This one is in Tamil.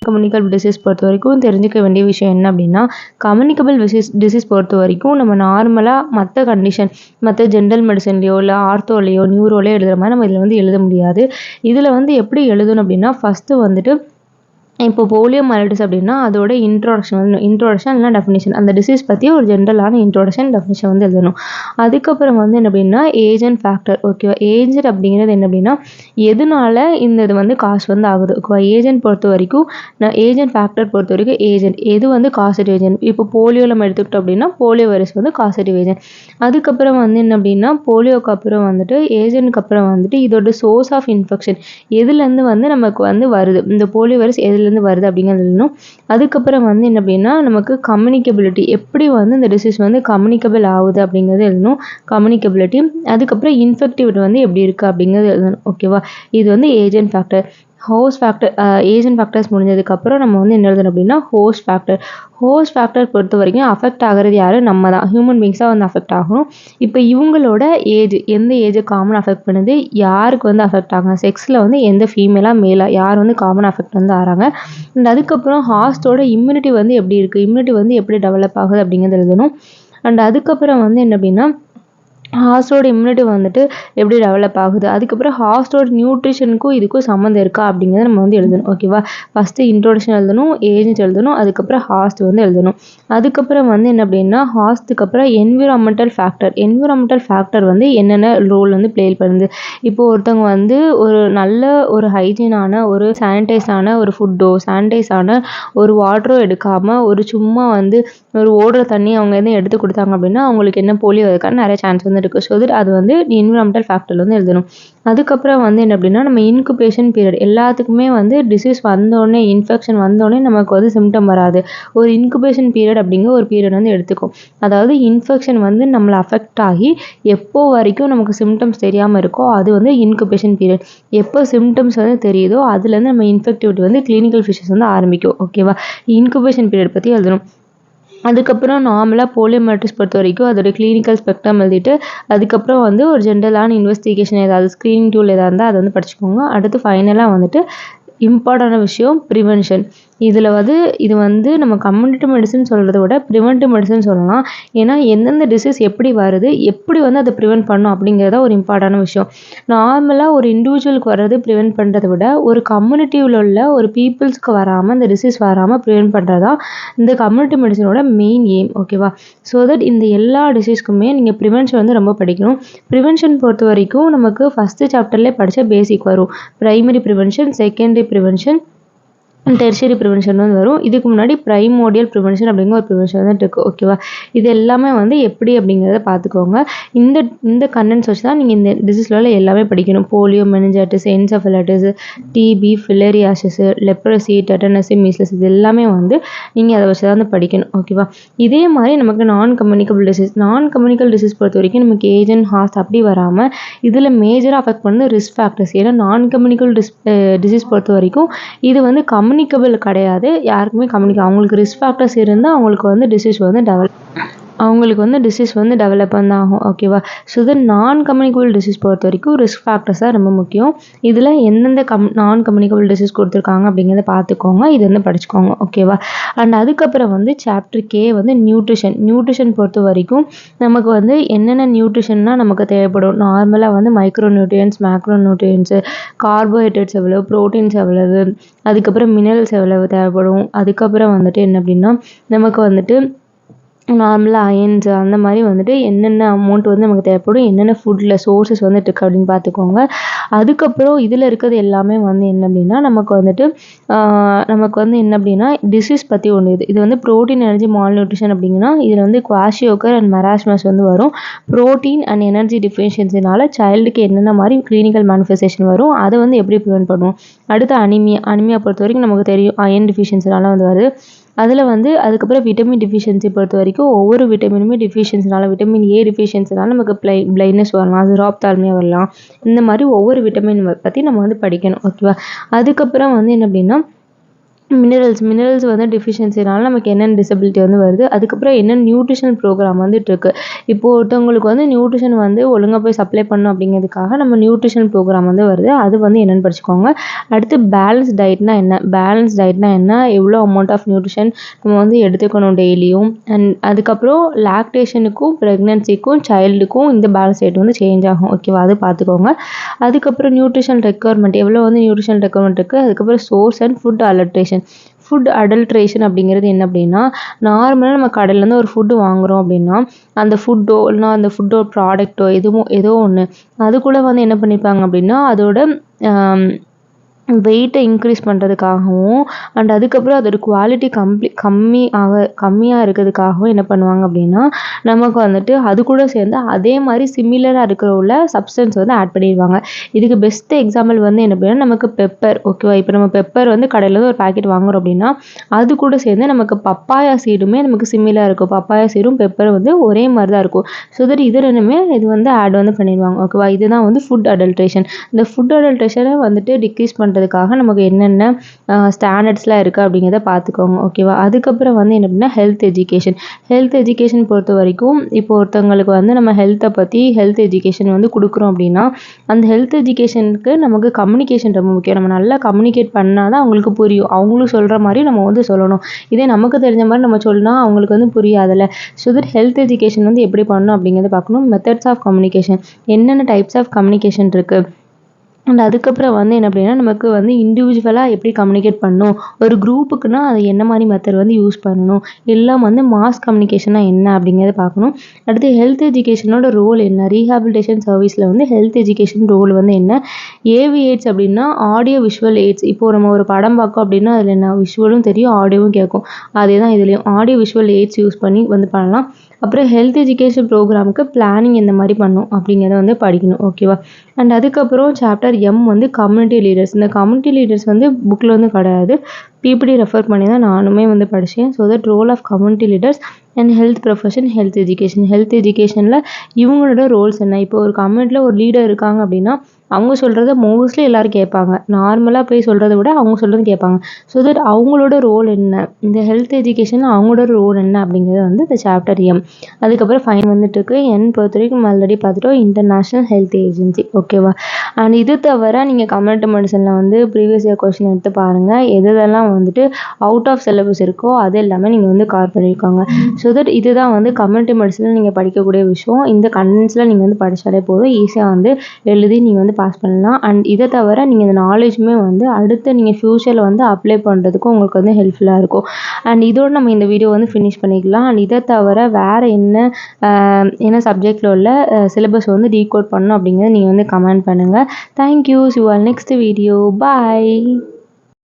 கம்யூனிகபிள் டிசீஸ் பொறுத்த வரைக்கும் தெரிஞ்சுக்க வேண்டிய விஷயம் என்ன அப்படின்னா, கம்யூனிகபிள் டிசீஸ் பொறுத்த வரைக்கும் நம்ம நார்மலாக மற்ற கண்டிஷன் மற்ற ஜென்ரல் மெடிசன்லையோ இல்லை ஆர்த்தோலையோ நியூரோலையோ எழுதுகிற மாதிரி நம்ம இதில் வந்து எழுத முடியாது. இதில் வந்து எப்படி எழுதணும் அப்படின்னா, ஃபஸ்ட்டு வந்துட்டு இப்போ போலியோ மைலிட்டிஸ் அப்படின்னா அதோட இன்ட்ரோடக்ஷன் இல்லைனா டெஃபினிஷன், அந்த டிசீஸ் பற்றி ஒரு ஜென்ரலான இன்ட்ரோடக்ஷன் டெஃபினிஷன் வந்து எழுதணும். அதுக்கப்புறம் வந்து என்ன அப்படின்னா ஏஜ் அண்ட் ஃபேக்டர். ஓகேவா, ஏஜ் அப்படிங்கிறது என்ன அப்படின்னா எதனால இந்த இது வந்து காசு வந்து ஆகுது. ஓகேவா, ஏஜென்ட் பொறுத்த வரைக்கும் ஏஜென்ட் ஃபேக்டர் பொறுத்த வரைக்கும் ஏஜென்ட் எது வந்து காசட்டிவ் ஏஜென்ட். இப்போ போலியோ நம்ம எடுத்துக்கிட்டோம் அப்படின்னா போலியோ வைரஸ் வந்து காசட்டிவ் ஏஜென்ட். அதுக்கப்புறம் வந்து என்ன அப்படின்னா போலியோக்கு அப்புறம் வந்துட்டு ஏஜென்ட்க்கு அப்புறம் வந்துட்டு இதோட சோர்ஸ் ஆஃப் இன்ஃபெக்ஷன் எதுலேருந்து வந்து நமக்கு வந்து வருது, இந்த போலியோ வைரஸ் எதுலேருந்து வருது அப்படிங்கிறது எழுதணும். அதுக்கப்புறம் வந்து என்ன அப்படின்னா நமக்கு கம்யூனிகபிலிட்டி, எப்படி வந்து இந்த டிசீஸ் வந்து கம்யூனிகபிள் ஆகுது அப்படிங்கிறது எழுதணும், கம்யூனிகபிலிட்டி. அதுக்கப்புறம் இன்ஃபெக்டிவிட்டி வந்து எப்படி இருக்குது அப்படிங்கிறது எழுதணும். ஓகேவா, இது வந்து agent factor. Host factor, agent factors முடிஞ்சதுக்கப்புறம் நம்ம வந்து என்ன எழுதணும் அப்படின்னா ஹோஸ்ட் ஃபேக்டர். ஹோஸ்ட் ஃபேக்டர் பொறுத்த வரைக்கும் அஃபெக்ட் ஆகிறது யார், நம்ம தான், ஹியூமன் பீங்ஸாக வந்து அஃபெக்ட் ஆகணும். இப்போ இவங்களோட ஏஜ் எந்த ஏஜை காமன் அஃபெக்ட் பண்ணுது, யாருக்கு வந்து அஃபெக்ட் ஆகுங்க, செக்ஸில் வந்து எந்த ஃபீமேலாக மேலாக யார் வந்து காமன் அஃபெக்ட் வந்து ஆகிறாங்க. அண்ட் அதுக்கப்புறம் ஹாஸ்டோட இம்யூனிட்டி வந்து எப்படி இருக்குது, இம்யூனிட்டி வந்து எப்படி டெவலப் ஆகுது அப்படிங்கிறது எழுதணும். அண்ட் அதுக்கப்புறம் வந்து என்ன அப்படின்னா ஹாஸ்டோட இம்யூனிட்டி வந்துட்டு எப்படி டெவலப் ஆகுது, அதுக்கப்புறம் ஹாஸ்டோட நியூட்ரிஷனுக்கும் இதுக்கும் சம்மந்தம் இருக்கா அப்படிங்கிறத நம்ம வந்து எழுதணும். ஓகேவா, ஃபஸ்ட்டு இன்ட்ரோடக்ஷன் எழுதணும், ஏஜ் எழுதணும், அதுக்கப்புறம் ஹாஸ்ட் வந்து எழுதணும். அதுக்கப்புறம் வந்து என்ன அப்படின்னா ஹாஸ்ட்டுக்கு அப்புறம் என்விரான்மெண்டல் ஃபேக்டர் வந்து என்னென்ன ரோல் வந்து ப்ளே பண்ணுது. இப்போ ஒருத்தவங்க வந்து ஒரு நல்ல ஒரு ஹைஜீனான ஒரு சானிடைஸான ஒரு ஃபுட்டோ சானிடைஸான ஒரு வாட்டரோ எடுக்காமல் ஒரு சும்மா வந்து ஒரு ஓடுற தண்ணி அவங்க எதுவும் எடுத்து கொடுத்தாங்க அப்படின்னா அவங்களுக்கு என்ன போலியோ அதுக்கான நிறைய சான்ஸ் வந்து இருக்குது. ஸோ அது வந்து என்விரான்மெண்டல் ஃபேக்டர் வந்து எழுதணும். அதுக்கப்புறம் வந்து என்ன அப்படின்னா நம்ம இன்குபேஷன் பீரியட், எல்லாத்துக்குமே வந்து டிசீஸ் வந்தோடனே இன்ஃபெக்ஷன் வந்தோடனே நமக்கு வந்து சிம்டம் வராது. ஒரு இன்குபேஷன் பீரியட் அப்படிங்கிற ஒரு பீரியட் வந்து எடுத்துக்கும். அதாவது இன்ஃபெக்ஷன் வந்து நம்மளை அஃபெக்ட் ஆகி எப்போ வரைக்கும் நமக்கு சிம்டம்ஸ் தெரியாமல் இருக்கோ அது வந்து இன்குபேஷன் பீரியட். எப்போ சிம்டம்ஸ் வந்து தெரியுதோ அதுலேருந்து நம்ம இன்ஃபெக்டிவிட்டி வந்து கிளினிக்கல் ஃபேஸஸ் வந்து ஆரம்பிக்கும். ஓகேவா, இன்குபேஷன் பீரியட் பற்றி எழுதணும். அதுக்கப்புறம் நார்மலாக போலியோ மைலிட்டிஸ் பொறுத்த வரைக்கும் அதோட கிளினிக்கல் ஸ்பெக்ட்ரம் எழுதிட்டு அதுக்கப்புறம் வந்து ஒரு ஜென்ரலான இன்வெஸ்டிகேஷன் ஏதாவது ஸ்க்ரீனிங் டூல் ஏதாவது இருந்தால் அதை வந்து படிச்சுக்கோங்க. அடுத்து ஃபைனலாக வந்துட்டு இம்பார்ட்டண்டான விஷயம் ப்ரிவென்ஷன். இதில் வந்து இது வந்து நம்ம கம்யூனிட்டி மெடிசன் சொல்கிறத விட ப்ரிவென்டிவ் மெடிசன் சொல்லலாம். ஏன்னா எந்தெந்த டிசீஸ் எப்படி வருது, எப்படி வந்து அதை ப்ரிவென்ட் பண்ணணும் அப்படிங்கிறத ஒரு இம்பார்ட்டான விஷயம். நார்மலாக ஒரு இண்டிவிஜுவலுக்கு வர்றது ப்ரிவென்ட் பண்ணுறதை விட ஒரு கம்யூனிட்டியில் உள்ள ஒரு பீப்புள்ஸ்க்கு வராமல் இந்த டிசீஸ் வராமல் ப்ரிவென்ட் பண்ணுறது தான் இந்த கம்யூனிட்டி மெடிசனோட மெயின் எய்ம். ஓகேவா, ஸோ தட் இந்த எல்லா டிசீஸ்க்குமே நீங்கள் ப்ரிவென்ஷன் வந்து ரொம்ப படிக்கணும். ப்ரிவென்ஷன் பொறுத்த வரைக்கும் நமக்கு ஃபஸ்ட்டு சாப்டர்லேயே படித்த பேசிக் வரும். Primary prevention, secondary prevention, tertiary prevention வந்து வரும். இதுக்கு முன்னாடி ப்ரைமோடியல் ப்ரிவென்ஷன் அப்படிங்கிற ஒரு ப்ரிவென்ஷன் வந்து இருக்குது. ஓகேவா, இது எல்லாமே வந்து எப்படி அப்படிங்கிறத பார்த்துக்கோங்க. இந்த கண்டென்ட்ஸ் வச்சு தான் நீங்கள் இந்த டிசீஸ்ல எல்லாமே படிக்கணும். Polio, meningitis, encephalitis, TB, filariasis, leprosy, tetanus, measles, இது எல்லாமே வந்து நீங்கள் அதை வச்சு தான் வந்து படிக்கணும். ஓகேவா, இதே மாதிரி நமக்கு நான் கம்யூனிகபிள் டிசீஸ் பொறுத்த வரைக்கும் நமக்கு ஏஜென்ட் ஹாஸ்ட் அப்படி வராமல் இதில் மேஜராக அஃபெக்ட் பண்ணுறது ரிஸ்க் ஃபேக்டர்ஸ். ஏன்னா நான் கம்யூனிகபிள் டிசீஸ் பொறுத்த வரைக்கும் இது வந்து கம்யூனிகபிள் கிடையாது, யாருக்குமே அவங்களுக்கு ரிஸ்க் ஃபேக்டர்ஸ் இருந்தால் அவங்களுக்கு வந்து டிசீஸ் வந்து டெவலப் வந்து ஆகும். ஓகேவா, ஸோ இது நான் கம்யூனிகபிள் டிசீஸ் பொறுத்த வரைக்கும் ரிஸ்க் ஃபேக்டர்ஸ் தான் ரொம்ப முக்கியம். இதில் எந்தெந்த நான் கம்யூனிகபிள் டிசீஸ் கொடுத்துருக்காங்க அப்படிங்கிறத பார்த்துக்கோங்க, இது வந்து படிச்சுக்கோங்க. ஓகேவா, அண்ட் அதுக்கப்புறம் வந்து சாப்டர் கே வந்து நியூட்ரிஷன் பொறுத்த வரைக்கும் நமக்கு வந்து என்னென்ன நியூட்ரிஷன்லாம் நமக்கு தேவைப்படும். நார்மலாக வந்து micro nutrients, macro nutrients, carbohydrates எவ்வளவு, ப்ரோட்டீன்ஸ் எவ்வளவு, அதுக்கப்புறம் மினரல்ஸ் எவ்வளவு தேவைப்படும். அதுக்கப்புறம் வந்துட்டு என்ன அப்படின்னா நமக்கு வந்துட்டு நார்மலாக அயன்ஸ் அந்த மாதிரி வந்துட்டு என்னென்ன அமௌண்ட் வந்து நமக்கு தேவைப்படும், என்னென்ன ஃபுட்டில் சோர்ஸஸ் வந்துட்டு இருக்குது அப்படின்னு பார்த்துக்கோங்க. அதுக்கப்புறம் இதில் இருக்கிறது எல்லாமே வந்து என்ன அப்படின்னா நமக்கு வந்து என்ன அப்படின்னா டிசீஸ் பற்றி ஒன்று. இது வந்து ப்ரோட்டீன் எனர்ஜி மால் நியூட்ரிஷன் அப்படிங்கன்னா இதில் வந்து குவாஷியோக்கர் அண்ட் மெராஸ்மஸ் வந்து வரும். ப்ரோட்டீன் அண்ட் எனர்ஜி டிஃபிஷியன்சினால சைல்டுக்கு என்னென்ன மாதிரி கிளினிக்கல் மேனிஃபெஸ்டேஷன் வரும், அதை வந்து எப்படி ப்ரிவென்ட் பண்ணுவோம். அடுத்து அனிமியா பொறுத்த வரைக்கும் நமக்கு தெரியும் அயன் டிஃபிஷியன்சினால வந்து வருது. அதில் வந்து அதுக்கப்புறம் விட்டமின் டிஃபிஷியன்சி பொறுத்த வரைக்கும் ஒவ்வொரு விட்டமினுமே டிஃபிஷியன்சினால, விட்டமின் ஏ டிஃபிஷியன்சினால நமக்கு பிளைட்னஸ் வரலாம், ஜெராப்தால்மியா வரலாம். இந்த மாதிரி ஒவ்வொரு விட்டமின் பற்றி நம்ம வந்து படிக்கணும். ஓகேவா, அதுக்கப்புறம் வந்து என்ன அப்படின்னா மினரல்ஸ் வந்து டெஃபிஷியன்சினால நமக்கு என்னென்ன டிசபிலிட்டி வந்து வருது, அதுக்கப்புறம் என்னென்ன நியூட்ரிஷன் ப்ரோக்ராம் வந்துட்டுருக்கு. இப்போ ஒருத்தவங்களுக்கு வந்து நியூட்ரிஷன் வந்து ஒழுங்கா போய் சப்ளை பண்ணணும் அப்படிங்கிறதுக்காக நம்ம நியூட்ரிஷன் ப்ரோக்ராம் வந்து வருது. அது வந்து என்னென்னு படிச்சுக்கோங்க. அடுத்து பேலன்ஸ் டயட்னா என்ன? பேலன்ஸ் டயட்னா என்ன? எவ்வளோ அமௌண்ட் ஆஃப் நியூட்ரிஷன் நம்ம வந்து எடுத்துக்கணும் டெய்லியும். அண்ட் அதுக்கப்புறம் லாக்டேஷனுக்கும், ப்ரெக்னன்சிக்கும், சைல்டுக்கும் இந்த பேலன்ஸ் டயட் வந்து சேஞ்ச் ஆகும். ஓகேவா? அது பார்த்துக்கோங்க. அதுக்கப்புறம் நியூட்ரிஷன் ரெக்யர்மெண்ட் எவ்வளோ வந்து நியூட்ரிஷன் ரெக்யர்மெண்ட் இருக்குது. அதுக்கப்புறம் source and food alteration. Food adulteration அப்படிங்கிறது என்ன அப்படின்னா, நார்மலாக நம்ம கடையிலேருந்து ஒரு ஃபுட்டு வாங்குகிறோம் அப்படின்னா, அந்த ஃபுட்டோ இல்லைனா அந்த ஃபுட்டோ ப்ராடக்ட்டோ ஏதோ ஒன்று அதுக்குள்ளே வந்து என்ன பண்ணியிருப்பாங்க அப்படின்னா, அதோட வெயிட்டை இன்க்ரீஸ் பண்ணுறதுக்காகவும் அண்ட் அதுக்கப்புறம் அதோட குவாலிட்டி கம்மியாக இருக்கிறதுக்காகவும் என்ன பண்ணுவாங்க அப்படின்னா, நமக்கு வந்துட்டு அது கூட சேர்ந்து அதே மாதிரி சிமிலராக இருக்கிற உள்ள சப்ஸ்டன்ஸ் வந்து ஆட் பண்ணிடுவாங்க. இதுக்கு பெஸ்ட் எக்ஸாம்பிள் வந்து என்ன அப்படின்னா, நமக்கு பெப்பர். ஓகேவா? இப்போ நம்ம பெப்பர் வந்து கடையிலேருந்து ஒரு பாக்கெட் வாங்குறோம் அப்படின்னா, அது கூட சேர்ந்து நமக்கு பப்பாயா சீடுமே நமக்கு சிமிலராக இருக்கும். பப்பாயா சீடும் பெப்பரும் வந்து ஒரே மாதிரி தான் இருக்கும். ஸோ தட் இது ரெண்டுமே இது வந்து ஆட் வந்து பண்ணிடுவாங்க. ஓகேவா? இதுதான் வந்து ஃபுட் அடல்ட்ரேஷன். இந்த ஃபுட் அடல்ட்ரேஷனை வந்துட்டு டிக்ரீஸ் பண்ணுறதுக்காக நமக்கு என்னென்ன ஸ்டாண்டர்ட்ஸ்லாம் இருக்குது அப்படிங்கிறத பார்த்துக்கோங்க. ஓகேவா? அதுக்கப்புறம் வந்து என்ன அப்படின்னா, ஹெல்த் எஜுகேஷன் பொறுத்த வரைக்கும் இப்போ ஒருத்தவங்களுக்கு வந்து நம்ம ஹெல்த் எஜுகேஷன் வந்து கொடுக்குறோம் அப்படின்னா, அந்த ஹெல்த் எஜுகேஷனுக்கு நமக்கு கம்யூனிகேஷன் ரொம்ப முக்கியம். நம்ம நல்லா கம்யூனிகேட் பண்ணால் தான் அவங்களுக்கு புரியும். அவங்களும் சொல்கிற மாதிரி நம்ம வந்து சொல்லணும். இதே நமக்கு தெரிஞ்ச மாதிரி நம்ம சொன்னா அவங்களுக்கு வந்து புரியாதுல்ல. ஸோ தட் ஹெல்த் எஜுகேஷன் வந்து எப்படி பண்ணணும் அப்படிங்கிறத பார்க்கணும். மெத்தட்ஸ் ஆஃப் கம்யூனிகேஷன் என்னென்ன டைப்ஸ் ஆஃப் கம்யூனிகேஷன் இருக்குது. அண்ட் அதுக்கப்புறம் வந்து என்ன அப்படின்னா, நமக்கு வந்து இண்டிவிஜுவலாக எப்படி கம்யூனிகேட் பண்ணணும், ஒரு குரூப்புக்குன்னா அது என்ன மாதிரி மெத்தட் வந்து யூஸ் பண்ணணும், எல்லாம் வந்து மாஸ் கம்யூனிகேஷனா என்ன அப்படிங்கிறத பார்க்கணும். அடுத்து ஹெல்த் எஜுகேஷனோட ரோல் என்ன, ரீஹாபிலிட்டேஷன் சர்வீஸில் வந்து ஹெல்த் எஜுகேஷன் ரோல் வந்து என்ன. ஏவி எய்ட்ஸ் அப்படின்னா ஆடியோ விஷுவல் எய்ட்ஸ். இப்போது நம்ம ஒரு படம் பார்க்கோம் அப்படின்னா அதில் என்ன விஷுவலும் தெரியும், ஆடியோவும் கேட்கும். அதே தான் இதுலேயும் ஆடியோ விஷுவல் எய்ட்ஸ் யூஸ் பண்ணி வந்து பண்ணலாம். அப்புறம் ஹெல்த் எஜுகேஷன் ப்ரோக்ராமுக்கு பிளானிங் எந்த மாதிரி பண்ணணும் அப்படிங்கிறத வந்து படிக்கணும். ஓகேவா? அண்ட் அதுக்கப்புறம் சாப்டர் எம் வந்து கம்யூனிட்டி லீடர்ஸ். இந்த கம்யூனிட்டி லீடர்ஸ் வந்து புக்கில் வந்து கிடையாது, பிபிடி ரெஃபர் பண்ணி தான் நானுமே வந்து படித்தேன். So that role of community leaders and health profession, health எஜுகேஷனில் இவங்களோட ரோல்ஸ் என்ன. இப்போ ஒரு கம்யூனிட்டியில் ஒரு லீடர் இருக்காங்க அப்படின்னா, அவங்க சொல்கிறத மோஸ்ட்லி எல்லோரும் கேட்பாங்க. நார்மலாக போய் சொல்கிறத விட அவங்க சொல்கிறது கேட்பாங்க. ஸோ தட் அவங்களோட ரோல் என்ன, இந்த ஹெல்த் எஜுகேஷனில் அவங்களோட ரோல் என்ன அப்படிங்கிறது வந்து இந்த சாப்டர் எம். அதுக்கப்புறம் ஃபைன் வந்துட்டு இருக்கு. என் பொறுத்த வரைக்கும் ஆல்ரெடி பார்த்துட்டோம், இன்டர்நேஷ்னல் ஹெல்த் ஏஜென்சி. ஓகேவா? அண்ட் இது தவிர நீங்கள் கம்யூனிட்டி மெடிசனில் வந்து ப்ரீவியஸ் இயர் கொஸ்டின் எடுத்து பாருங்கள். எதெல்லாம் வந்துட்டு அவுட் ஆஃப் சிலபஸ் இருக்கோ அது எல்லாமே நீங்கள் வந்து கவர் பண்ணியிருக்காங்க. ஸோ தட் இதுதான் வந்து கம்யூனிட்டி மெடிசனில் நீங்கள் படிக்கக்கூடிய விஷயம். இந்த கண்டென்ட்ஸில் நீங்கள் வந்து படித்தாலே போதும், ஈஸியாக வந்து எழுதி நீங்கள் வந்து பாஸ் பண்ணலாம். அண்ட் இதை தவிர நீங்கள் இந்த நாலேஜுமே வந்து அடுத்து நீங்கள் ஃப்யூச்சரில் வந்து அப்ளை பண்ணுறதுக்கும் உங்களுக்கு வந்து ஹெல்ப்ஃபுல்லாக இருக்கும். அண்ட் இதோடு நம்ம இந்த வீடியோ வந்து ஃபினிஷ் பண்ணிக்கலாம். அண்ட் இதை தவிர வேறு என்ன சப்ஜெக்டில் உள்ள சிலபஸ் வந்து டீகோட் பண்ணணும் அப்படிங்கிறத நீங்கள் வந்து கமெண்ட் பண்ணுங்கள். Thank you. C you all next video. Bye.